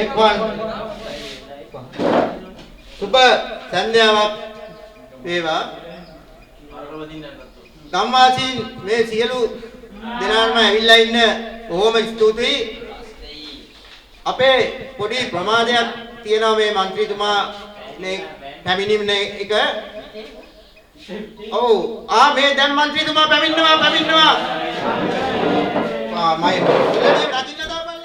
එක්වන් සුබ සන්ධ්‍යාවක් වේවා. ගම්වාසීන් මේ සියලු දෙනාම ඇවිල්ලා ඉන්න බොහොම ස්තුතියි. අපේ පොඩි ප්‍රමාදයක් තියෙනවා මේ മന്ത്രിතුමා මේ පැමිණීම එක. ඔව් මේ දැන් മന്ത്രിතුමා පැමිණෙනවා. මයි රජින්න දාපල්ලා.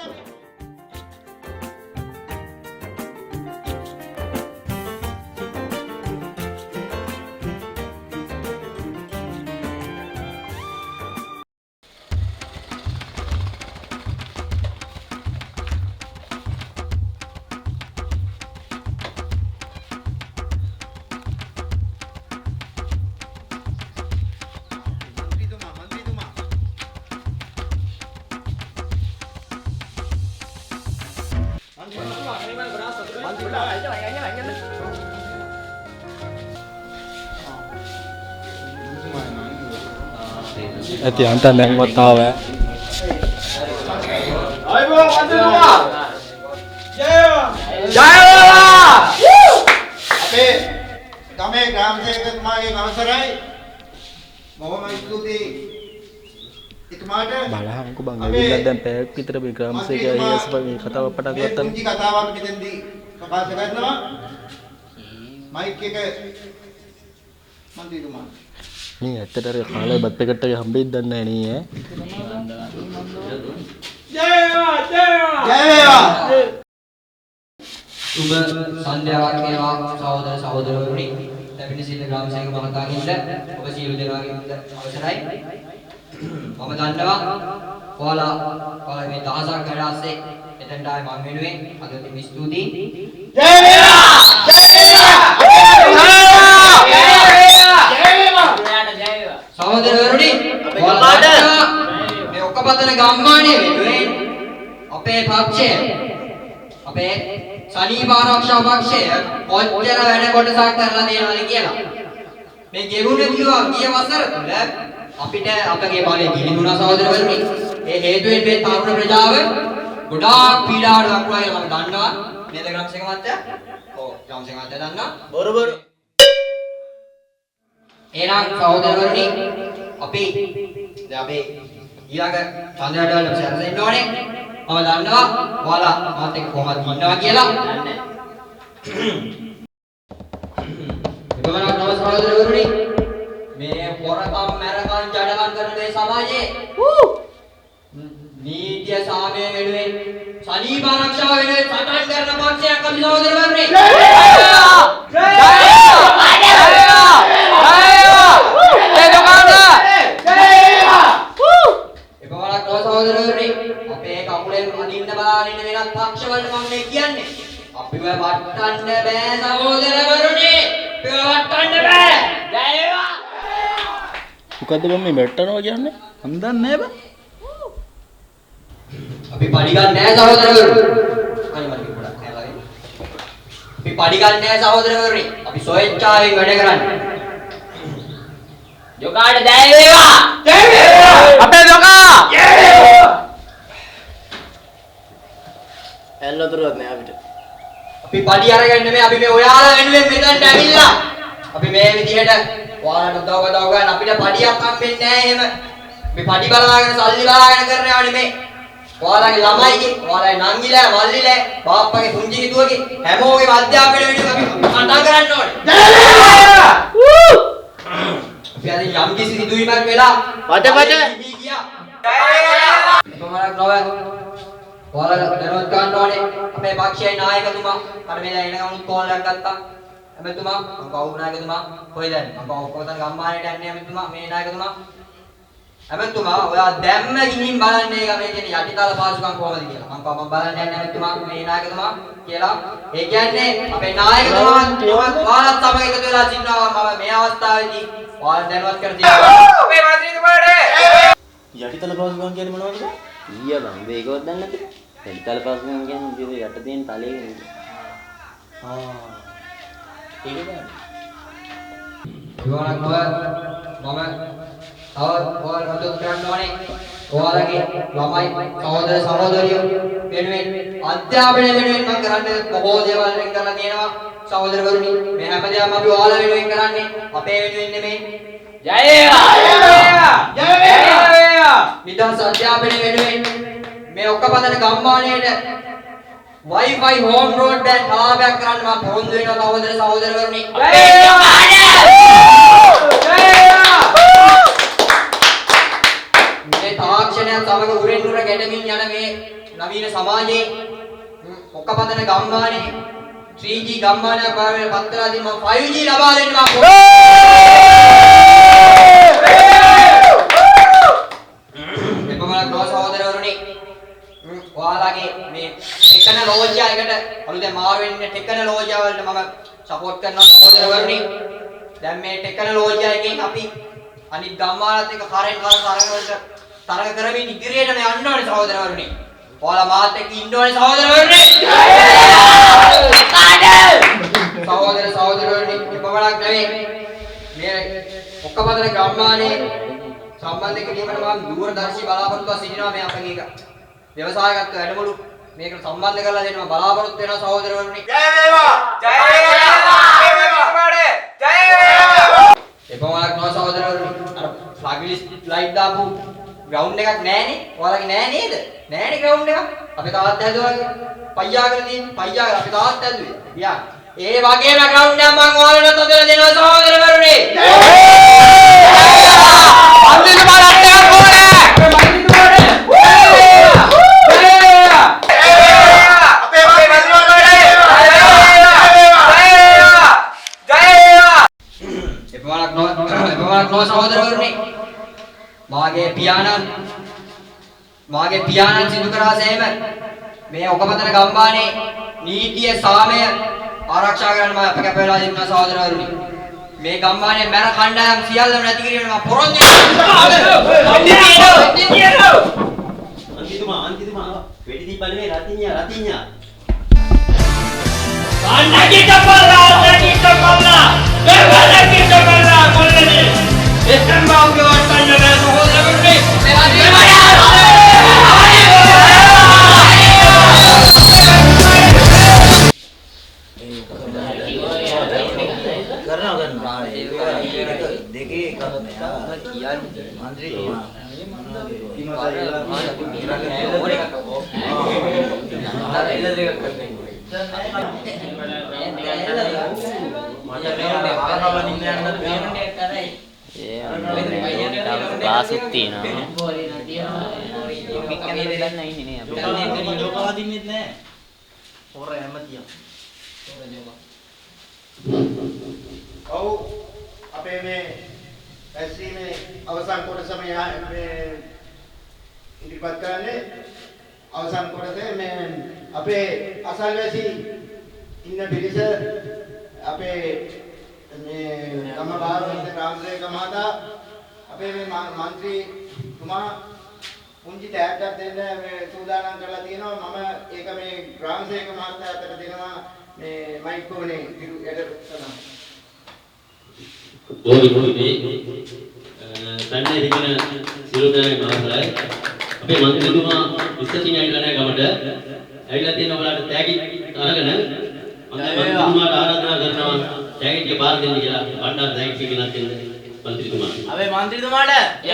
ඇති අන්තන් දැන්වත් ආවා. අයිබෝ මන්ත්‍රීතුමා. ජය අපේ ගමේ ග්‍රාම සේවකතුමාගේ අවසරයි. බොහොම ස්තුතියි. එතුමාට බලහම්කෝ බං ඇවිල්ලා දැන් පැයක් විතර මේ ග්‍රාම සේවකයා ඊයස් මේ කතාව පටන් ගත්තා. මේ කතාවක් මෙතෙන්දී ප්‍රකාශ කරනවා. මයික් එක මන්ත්‍රීතුමා. මේ ඇත්තට අර කාලේ බත් පැකට් එක හම්බෙද්ද දන්නේ නැහැ නේ ජය සුබ සන්ධ්‍යාවක් වේවා සහෝදර සහෝදරවරුනි. ලැබෙන සිත ග්‍රාම සේවක මහතාගෙන්ද ඔබ සියලු දෙනාගෙන්ද අවසරයි. මම දන්නවා ඔයාලා මේ දහසක් වැඩ ASCII එතනට ආවේ මම වෙනුවෙන් අදට ස්තුතියි. සහෝදරවරුනි මේ ඔක්කපතන ගම්මානයේ වෙනුවෙන් අපේ පක්ෂය අපේ සනීප ආරක්ෂා පක්ෂය කොච්චර වැඩ කොටසක් කරලා තියෙනවද කියලා මේ ගෙවුනේ කිව්වා ගිය වසර තුල අපිට අපගේ බලය ගිලිහුණා සහෝදරවරුනි. ඒ හේතුවෙන් මේ තරුණ ප්‍රජාව ගොඩාක් පීඩාවට ලක්ුණා කියලා මම දන්නවා. නේද ග්‍රාමසේවක මහත්තයා? ඔව් ග්‍රාමසේවක මහත්තයා දන්නවා. බොරු එහෙනම් සහෝදරවරුනි අපි ඊළඟ චන්ද්‍රයාට වල සැරසෙන්න ඕනේ. මම දන්නවා ඔයාලා මාත් එක්ක කොහොමද ඉන්නවා කියලා. එබැවින් සහෝදරවරුනි මේ හොරකම් මරකම් ජඩකම් කරන මේ සමාජයේ නීතිය සාමය වෙනුවෙන් සනීප ආරක්ෂාව වෙනුවෙන් සටන් කරන පක්ෂයක් අපි සහෝදරවරුනි. අපේ කකුලෙන් අදින්න බලාගෙන ඉන්න වෙනත් පක්ෂවලට මම මේ කියන්නේ අපිව වටන්න බෑ සහෝදරවරුනි. අපිව වටන්න බෑ. ජය වේවා. මොකද්ද බම් මේ මෙට්ටනවා කියන්නේ? මන් දන්නේ නැහැ බං. අපි පඩි ගන්න නැහැ සහෝදරවරුනි. අනේ මට පොඩක් හැලලා වෙන්න. අපි පඩි ගන්න නැහැ සහෝදරවරුනි. අපි ස්වේච්ඡාවෙන් වැඩ කරන්නේ. ජොකාට ජය වේවා. ජය වේවා. අපේ ජොකා. ජය වේවා. ඇල්ලතුරුවත් නෑ අපිට. අපි පඩි අරගෙන නෙමෙයි අපි මේ ඔයාලා වෙනුවෙන් මෙතනට ඇවිල්ලා. අපි මේ විදිහට ඔයාලට උදව් ගන්න අපිට පඩියක් හම්බෙන්නේ නෑ එහෙම. අපි පඩි බලාගෙන සල්ලි බලාගෙන කරනවා නෙමෙයි. ඔයාලගේ ළමයිගේ, ඔයාලගේ නංගිලා, මල්ලිලා, බාප්පගේ පුංචි කිතුවගේ හැමෝගේම අධ්‍යාපනය වෙනුවෙන් අපි කතා කරන්න ඕනේ. අපි අද යම් කිසි සිදුවීමක් වෙලා පට ගියා. කොහොමද ඔයාලා දැනුවත් ගන්න ඕනේ අපේ පක්ෂයේ නායකතුමා අර මෙලා එන ගමන් කෝල් එකක් ගත්තා. හැමතුමා මම කවුරු නායකතුමා කොහෙද යන්නේ? මම ඔක්කොම ගම්මානයට යන්නේ හැමතුමා මේ නායකතුමා. හැමතුමා ඔයා දැම්ම ගිහින් බලන්න ඒක මේ කියන යටිතල පාසුකම් කොහොමද කියලා. මම බලන්න යන්නේ හැමතුමා මේ නායකතුමා කියලා. ඒ කියන්නේ අපේ නායකතුමා ඔයාලත් සමග එකතු වෙලා සිටිනවා. මම මේ අවස්ථාවේදී ඔයාලා දැනුවත් කර දෙනවා. අපේ මන්ත්‍රීතුමාට යටිතල පාසුකම් කියන්නේ මොනවද? ඊය බං මේකවත් දන්නේ නැති. යටිතල පාසුකම් කියන්නේ මේ යට තියෙන තලයේ නේද? ඒක ගන්න. ඉවරක් මම ඔයාලා මතක කරගන්න ඕනේ. ඔයාලගේ ළමයි සහෝදර සහෝදරියෝ වෙනුවෙන් අධ්‍යාපනය වෙනුවෙන් මම කරන්නේ බොහෝ දේවල් වෙන් කරලා තියෙනවා සහෝදරවරුනි මේ හැමදේම අපි ඔයාලා වෙනුවෙන් කරන්නේ අපේ වෙනුවෙන් නෙමෙයි ජය වේවා ජය වේවා නිදහස් අධ්‍යාපනය වෙනුවෙන් මේ ඔක්කපතන ගම්මානයේට Wi-Fi home broadband ආභාවයක් කරන්න මම පොරොන්දු වෙනවා සහෝදරවරුනි ජය වේවා ජය වේවා මේ තාක්ෂණයත් සමග උරෙන් උර ගැටමින් යන මේ නවීන සමාජයේ ඔක්කපතන ගම්මානයේ 3G ගම්මානයක් බවට පත් වෙලා දින මම 5G ලබා දෙන්න මම එපමණක් නෝ සහෝදරවරුනි ඔයාලගේ මේ ටෙක්නොලොජි එකට අලුතෙන් මාරු වෙන්න ටෙක්නොලොජි වලට මම සපෝට් කරනවා සහෝදරවරුනි දැන් මේ ටෙක්නොලොජි එකෙන් අපි අනිත් ගම්මානත් එක්ක කරෙන් වලට තරග කරමින් ඉදිරියටම යන්න ඕනේ සහෝදරවරුනි ඔයාලා මාත් එක්ක ඉන්න ඕනේ සහෝදරවරුනි සහෝදරවරුනි එපමණක් නෙවෙයි මේ ඔක්කපතන ගම්මානයේ සම්බන්ධ කිරීමට මම දූරදර්ශී බලාපොරොත්තුව සිටිනවා මේ අපගේ ව්‍යවසායකත්ව වැඩමුළු මේකට සම්බන්ධ කරලා දෙන්න බලාපොරොත්තු වෙනවා සහෝදරවරුනි ජය වේවා ජය වේවා ජය වේවා එපමණක් නෝ සහෝදරවරුනි අර ෆ්ලැග්ලිස් ලයිට් දාපු ග්‍රවුන්ඩ් එකක් නැහනේ ඔයාලගේ නැහැ නේද නැහනේ ග්‍රවුන්ඩ් එකක් අපි තාත් හැදුවා පయ్యා කරලා තියෙන පయ్యා අපි තාත් හැදුවේ යා ඒ වගේම ග්‍රවුන්ඩ් එකක් මම ඔයාලට හදලා දෙනවා සහෝදරවරුනි අන්තිම බලන්න එකක් ඕනේ සහෝදරවරුනි මාගේ පියාණන් සිදු කරා සෑම මේ ඔකපතන ගම්මානයේ නීතිය සාමය ආරක්ෂා කරන්න මම අපකැප වෙලා ඉන්නවා සහෝදරවරුනි මේ ගම්මානයේ මැර කණ්ඩායම් සියල්ලම නැති කිරීමට මම පොරොන්දු වෙනවා අන්තිතුමා වෙඩි දීපල් මේ රතිඤ්ඤා කොල්ලනේ එස්ටන් බාවුගේ වට්ටන්න බෑ සහෝදරවරුනි කරනවා දෙකේ එකක් නෑ කියන්නේ මන්ත්‍රීතුමා ක්ලාසුත් තියෙනවා ඔව් අපේ මේ ඇස්ීමේ අවසන් කොටස මේ ඉදිරිපත් කරන්නේ අවසන් කොටසේ මේ අපේ අසල්වැසි ඉන්න පිරිස අපේ මේ ගම භාරවන්ත රාමසේක මහතා අපේ මේ මන්ත්‍රීතුමා පුංචි තෑග්ගක් දෙන්න මේ සූදානම් කරලා තියෙනවා මම ඒක මේ රාමසේක මහතා අතට දෙනවා මේ මයික්‍රෝෆෝනේ ඉදිරියට කරනවා බොහොම මේ සම්මේ දින සිරුදානේ මහත්මයායි අපේ මන්ත්‍රීතුමා විශ්වචින ඇවිල්ලා නැහැ ගමට ඇවිල්ලා තියෙන ඔයාලට තෑගි අරගෙන මම මන්ත්‍රීතුමාට ආරාධනා කරනවා තෑගි ටික බාර දෙන්න කියලා බණ්ඩාර තෑගි ටික ගෙනත් දෙන්න මන්ත්‍රීතුමා අපේ මන්ත්‍රීතුමාට ජය